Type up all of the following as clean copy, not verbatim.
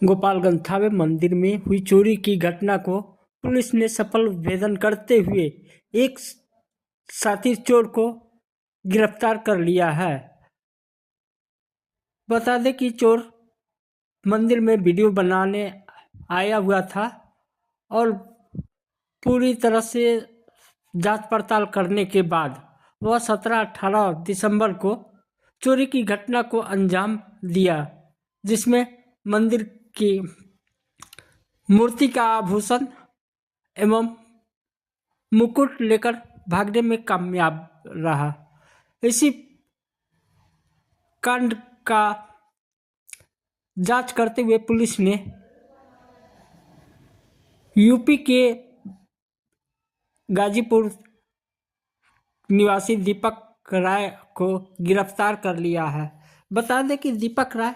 गोपालगंज थावे मंदिर में हुई चोरी की घटना को पुलिस ने सफल उद्भेदन करते हुए एक साथी चोर को गिरफ्तार कर लिया है। बता दें कि चोर मंदिर में वीडियो बनाने आया हुआ था और पूरी तरह से जांच पड़ताल करने के बाद वह 17-18 दिसंबर को चोरी की घटना को अंजाम दिया, जिसमें मंदिर की मूर्ति का आभूषण एवं मुकुट लेकर भागने में कामयाब रहा। इसी कांड का जांच करते हुए पुलिस ने यूपी के गाजीपुर निवासी दीपक राय को गिरफ्तार कर लिया है। बता दें कि दीपक राय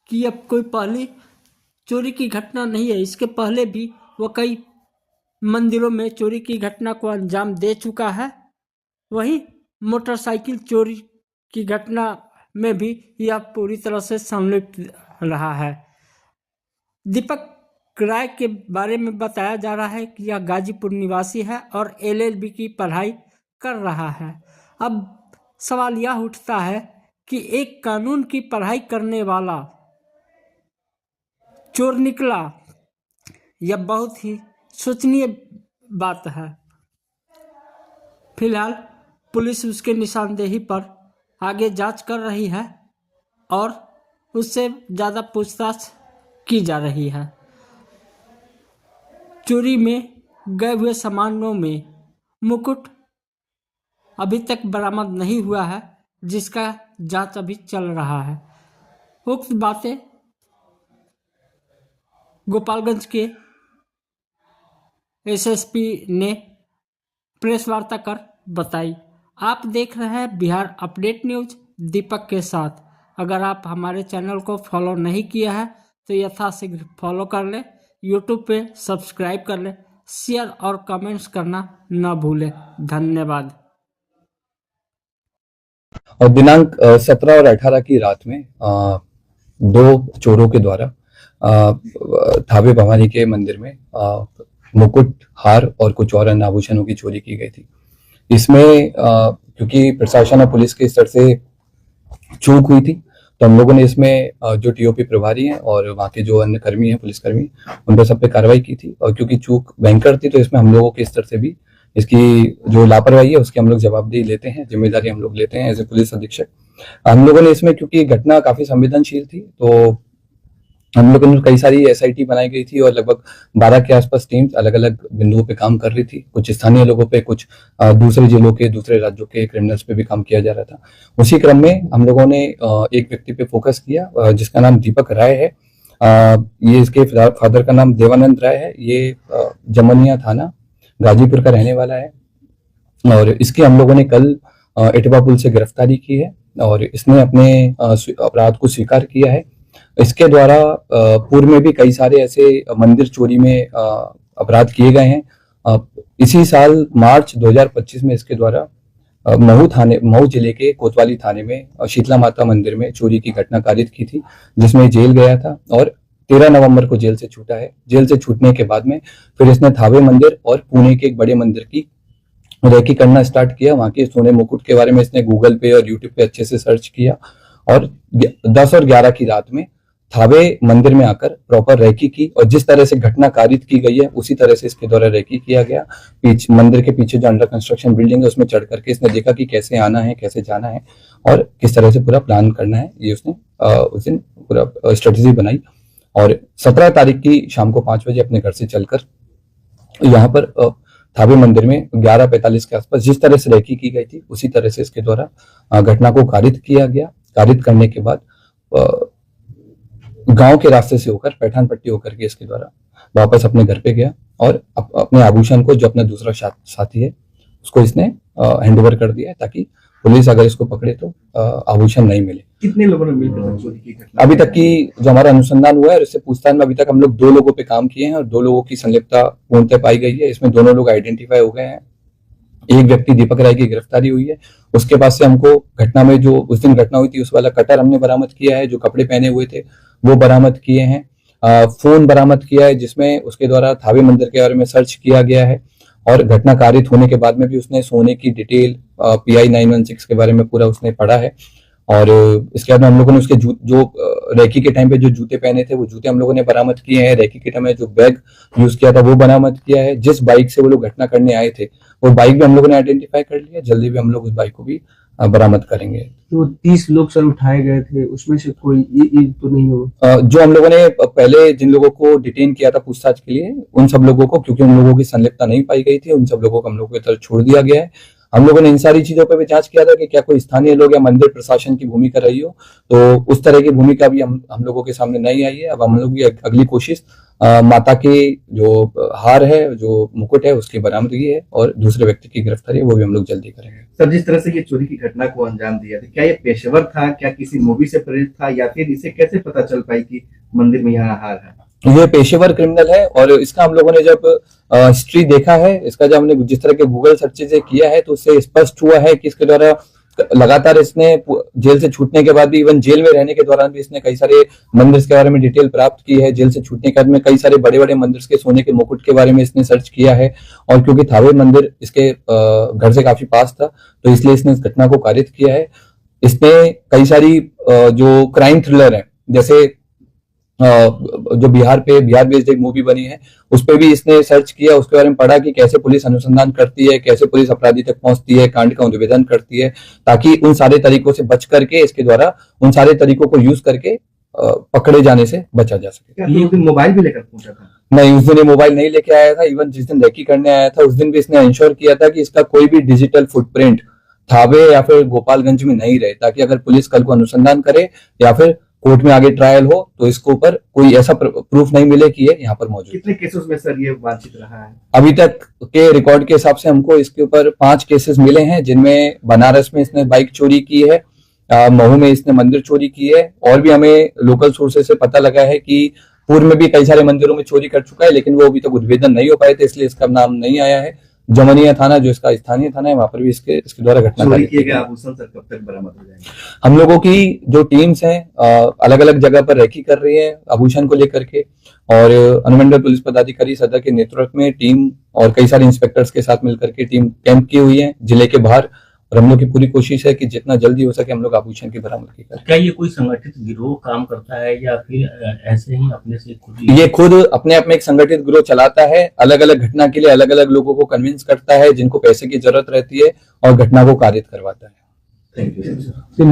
की अब कोई पहली चोरी की घटना नहीं है। इसके पहले भी वह कई मंदिरों में चोरी की घटना को अंजाम दे चुका है। वहीं मोटरसाइकिल चोरी की घटना में भी यह पूरी तरह से संलिप्त रहा है। दीपक राय के बारे में बताया जा रहा है कि यह गाजीपुर निवासी है और LLB की पढ़ाई कर रहा है। अब सवाल यह उठता है कि एक कानून की पढ़ाई करने वाला चोर निकला, यह बहुत ही सोचनीय बात है। फिलहाल पुलिस उसके निशानदेही पर आगे जांच कर रही है और उससे ज़्यादा पूछताछ की जा रही है। चोरी में गए हुए सामानों में मुकुट अभी तक बरामद नहीं हुआ है, जिसका जांच अभी चल रहा है। उक्त बातें गोपालगंज के SSP ने प्रेस वार्ता कर बताई। आप देख रहे हैं बिहार अपडेट न्यूज दीपक के साथ। अगर आप हमारे चैनल को फॉलो नहीं किया है तो यथाशीघ्र फॉलो कर लें, यूट्यूब पे सब्सक्राइब कर लें, शेयर और कमेंट्स करना न भूलें। धन्यवाद। और दिनांक 17 और 18 की रात में दो चोरों के द्वारा थावे भवानी के मंदिर में मुकुट, हार और कुछ और अन्य आभूषणों की चोरी की गई थी। इसमें क्योंकि प्रशासन और पुलिस के स्तर से चूक हुई थी, तो हम लोगों ने इसमें जो TOP प्रभारी हैं और वहाँ के जो अन्य कर्मी हैं, पुलिसकर्मी, उन पर सब पे कार्रवाई की थी। और क्योंकि चूक भयंकर थी तो इसमें हम लोगों के स्तर से भी इसकी जो लापरवाही है उसकी हम लोग जवाबदेही लेते हैं, जिम्मेदारी हम लोग लेते हैं एज ए पुलिस अधीक्षक। हम लोगों ने इसमें, क्योंकि घटना काफी संवेदनशील थी, तो हम लोगों ने कई सारी SIT बनाई गई थी और लगभग 12 के आसपास टीम्स अलग अलग बिंदुओं पे काम कर रही थी। कुछ स्थानीय लोगों पे, कुछ दूसरे जिलों के, दूसरे राज्यों के क्रिमिनल्स पे भी काम किया जा रहा था। उसी क्रम में हम लोगों ने एक व्यक्ति पे फोकस किया जिसका नाम दीपक राय है। ये इसके फादर का नाम देवानंद राय है। ये जमनिया थाना गाजीपुर का रहने वाला है और इसकी हम लोगों ने कल इटवा पुल से गिरफ्तारी की है और इसने अपने अपराध को स्वीकार किया है। इसके द्वारा पूर्व में भी कई सारे ऐसे मंदिर चोरी में अपराध किए गए हैं। इसी साल मार्च 2025 में इसके द्वारा महू जिले के कोतवाली थाने में शीतला माता मंदिर में चोरी की घटना कारित की थी, जिसमें जेल गया था और 13 नवंबर को जेल से छूटा है। जेल से छूटने के बाद में फिर इसने थावे मंदिर और पुणे के एक बड़े मंदिर की रेकी करना स्टार्ट किया। वहां के सोने मुकुट के बारे में इसने गूगल पे और यूट्यूब पे अच्छे से सर्च किया और 10 और 11 की रात में थावे मंदिर में आकर प्रॉपर रेकी की और जिस तरह से घटना कारित की गई है उसी तरह से इसके द्वारा रेकी किया गया। मंदिर के पीछे जो अंडर कंस्ट्रक्शन बिल्डिंग है उसमें चढ़ करके इसने देखा कि कैसे आना है, कैसे जाना है और किस तरह से पूरा प्लान करना है। ये उसने उस दिन पूरा स्ट्रेटेजी बनाई और 17 तारीख की शाम को 5 बजे अपने घर से चलकर यहाँ पर थावे मंदिर में 11:45 के आसपास जिस तरह से रेकी की गई थी उसी तरह से इसके द्वारा घटना को कारित किया गया। कारित करने के बाद गांव के रास्ते से होकर पैठान पट्टी होकर के इसके द्वारा वापस अपने घर पे गया और अपने आभूषण को, जो अपना दूसरा साथी है, उसको इसने हैंडओवर कर दिया है ताकि पुलिस अगर इसको पकड़े तो आभूषण नहीं मिले। कितने लोगों ने मिलकर चोरी की घटना? अभी तक की जो हमारा अनुसंधान हुआ है उससे पूछताछ में अभी तक हम लोग 2 लोगों पे काम किए हैं और 2 लोगों की संलिप्तता पूर्णतः पाई गई है। इसमें दोनों लोग आइडेंटिफाई हो गए हैं। एक व्यक्ति दीपक राय की गिरफ्तारी हुई है। उसके पास से हमको घटना में जो उस दिन घटना हुई थी उस वाला कटर हमने बरामद किया है, जो कपड़े पहने हुए थे वो बरामद किए हैं। फोन बरामद किया है, जिसमें उसके द्वारा थावे मंदिर के बारे में सर्च किया गया है और घटना कारित होने के बाद में भी उसने सोने की डिटेल PI 916 के बारे में पूरा उसने पढ़ा है। और इसके बाद में हम लोगों ने उसके जो रेकी के टाइम पे जो जूते पहने थे वो जूते हम लोगों ने बरामद किए हैं। रेकी के टाइम में जो बैग यूज किया था वो बरामद किया है। जिस बाइक से वो लोग घटना करने आए थे वो बाइक भी हम लोगों ने आइडेंटिफाई कर लिया। जल्दी भी हम लोग उस बाइक को भी बरामद करेंगे। तो 30 लोग सर उठाए गए थे, उसमें से कोई ये तो नहीं हो? जो हम लोगों ने पहले जिन लोगों को डिटेन किया था पूछताछ के लिए, उन सब लोगों को, क्योंकि उन लोगों की संलिप्तता नहीं पाई गई थी, उन सब लोगों को हम लोगों की तरफ छोड़ दिया गया है। हम लोगों ने इन सारी चीजों पर भी जांच किया था कि क्या कोई स्थानीय लोग या मंदिर प्रशासन की भूमिका रही हो, तो उस तरह की भूमिका भी हम लोगों के सामने नहीं आई है। अब हम लोग की अगली कोशिश माता के जो हार है, जो मुकुट है, उसकी बरामदगी है और दूसरे व्यक्ति की गिरफ्तारी है वो भी हम लोग जल्दी करेंगे। सर, जिस तरह से ये चोरी की घटना को अंजाम दिया था, क्या ये पेशेवर था, क्या किसी मूवी से प्रेरित था, या फिर इसे कैसे पता चल पाई कि मंदिर में यहाँ हार है? ये पेशेवर क्रिमिनल है और इसका हम लोगों ने जब हिस्ट्री देखा है, इसका जब हमने जिस तरह के गूगल सर्चेज किया है तो उससे स्पष्ट हुआ है कि इसके द्वारा लगातार इसने जेल से छूटने के बाद भी, इवन जेल में रहने के दौरान भी इसने कई सारे मंदिर के बारे में डिटेल प्राप्त की है। जेल से छूटने के बाद में कई सारे बड़े बड़े मंदिर के सोने के मुकुट के बारे में इसने सर्च किया है और क्योंकि थावे मंदिर इसके घर से काफी पास था तो इसलिए इसने इस घटना को कारित किया है। इसने कई सारी जो क्राइम थ्रिलर है, जैसे जो बिहार बेस्ड एक मूवी बनी है, उस पर भी इसने सर्च किया, उसके बारे में पढ़ा कि कैसे पुलिस अनुसंधान करती है, कैसे पुलिस अपराधी तक पहुंचती है, कांड का उद्भेदन करती है, ताकि उन सारे तरीकों से बच करके, इसके द्वारा उन सारे तरीकों को यूज करके पकड़े जाने से बचा जा सके। ये मोबाइल भी लेकर पहुंचा था? नहीं, उस दिन ये मोबाइल नहीं लेके आया था। इवन जिस दिन रेकी करने आया था उस दिन भी इसने इंश्योर किया था कि इसका कोई भी डिजिटल फुटप्रिंट थावे या फिर गोपालगंज में नहीं रहे, ताकि अगर पुलिस कल को अनुसंधान करे या फिर कोर्ट में आगे ट्रायल हो तो इसके ऊपर कोई ऐसा प्रूफ नहीं मिले कि ये यहाँ पर मौजूद। कितने केसेस में सर ये वांछित रहा है? अभी तक के रिकॉर्ड के हिसाब से हमको इसके ऊपर 5 केसेस मिले हैं, जिनमें बनारस में इसने बाइक चोरी की है, महू में इसने मंदिर चोरी की है, और भी हमें लोकल सोर्सेज से पता लगा है कि पूर्व में भी कई सारे मंदिरों में चोरी कर चुका है, लेकिन वो अभी तक उद्भेदन नहीं हो पाए थे, इसलिए इसका नाम नहीं आया है। जमनिया थाना जो इसका स्थानीय थाना है, वहां पर भी इसके द्वारा घटना चोरी किए गए आभूषण सर कब तक बरामद हो जाएंगे? हम लोगों की जो टीम्स हैं अलग अलग जगह पर रेकी कर रही है आभूषण को लेकर के, और अनुमंडल पुलिस पदाधिकारी सदर के नेतृत्व में टीम और कई सारे इंस्पेक्टर्स के साथ मिलकर के टीम कैंप की हुई है जिले के बाहर, और हम लोग की पूरी कोशिश है कि जितना जल्दी हो सके हम लोग आभूषण की बरामदगी करें। क्या ये कोई संगठित गिरोह काम करता है या फिर ऐसे ही अपने से खुद ये खुद अपने आप में एक संगठित गिरोह चलाता है, अलग अलग घटना के लिए अलग अलग लोगों को कन्विंस करता है जिनको पैसे की जरूरत रहती है और घटना को कारित करवाता है। Thank you.